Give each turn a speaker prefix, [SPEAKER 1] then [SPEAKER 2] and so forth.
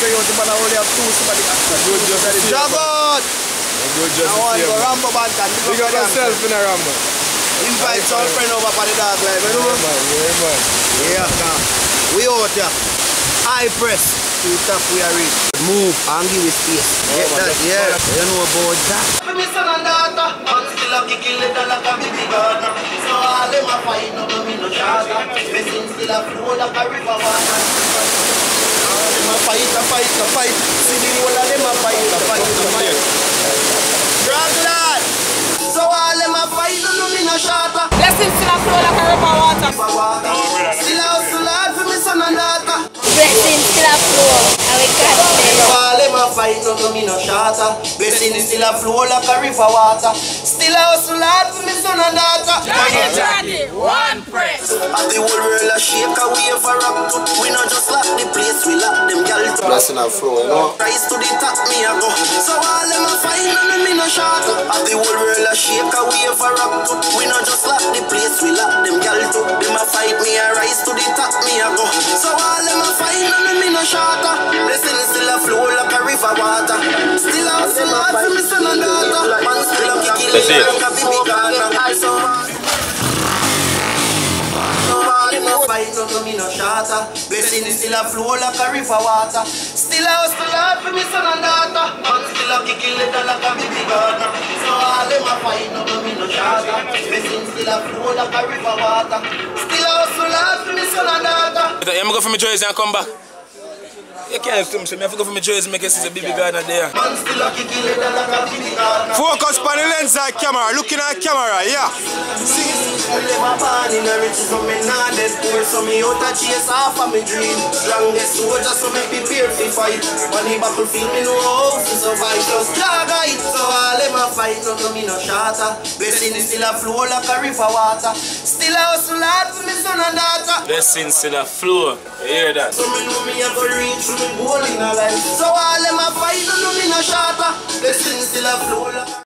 [SPEAKER 1] figure out the man only have two somebody after. Jagot! I want to go Rambo Bantan.
[SPEAKER 2] Big up yourself in a Rambo.
[SPEAKER 1] Invite some friend over for the dog life, you know?
[SPEAKER 2] Yeah, man.
[SPEAKER 1] Yeah, man. We out here. High press. To the top we are reach. Move and give it space. Get that, yeah. You know about that. My son and daughter, man still a kicking little like a baby gardener. So all them a fight, no me no shatter. Messing still a flow like a river water. Them a fight. See the whole of them a fight. Drag that. So all them a fight, no me no shatter.
[SPEAKER 3] Blessings still a flow like a river water.
[SPEAKER 1] Still a hustle hard for me son and daughter.
[SPEAKER 3] Blessings still a flow. And we got them.
[SPEAKER 1] All them a fight, no me no shatter. Blessings still a flow like a river water. Still a hustle hard for me son and daughter.
[SPEAKER 3] Johnny, one press.
[SPEAKER 1] And the whole world a shake a wave for rock. We not just lock the place, we lock them gal.
[SPEAKER 2] Blessing and flow, you know.
[SPEAKER 1] Rise to the top, me a go. So all them a fight, no me no shatter. And the whole world a shake a wave for rock. We not just lock the place, we lock them gal too. Them a fight, me a rise to the top, me a go. So all them a fight, no me no shatter. Blessings still a flow like a river water. Still a hustle hard for me son and daughter. Man still a kicking like a baby gardener. So all them a fight, no me no shatter. Blessings still a flow like a river water. Still a hustle hard for me son and daughter. Man still a kicking little like a baby gardener. So all them a fight, no me no shatter. Blessings still a flow like a river water. Still a hustle hard for me son and daughter.
[SPEAKER 4] I'm going to go for my jersey and come back. You can't film me. I have to go for my jersey and make it see a baby gardener there.
[SPEAKER 2] Focus on the lens of the camera, looking at the camera, yeah.
[SPEAKER 1] So me out a chase off of me dream. Strongest soldier, so me prepare to fight. On the battlefield, me know how to survive. Just guide. So all them a fight, no me no shatter. Blessings still a flow like a river water. Still a hustle hard for me son and daughter.
[SPEAKER 4] Blessings still a flow. You hear that?
[SPEAKER 1] So me know me have to reach through me goal in a life. So all them a fight, no me no shatter. Blessings still a flow like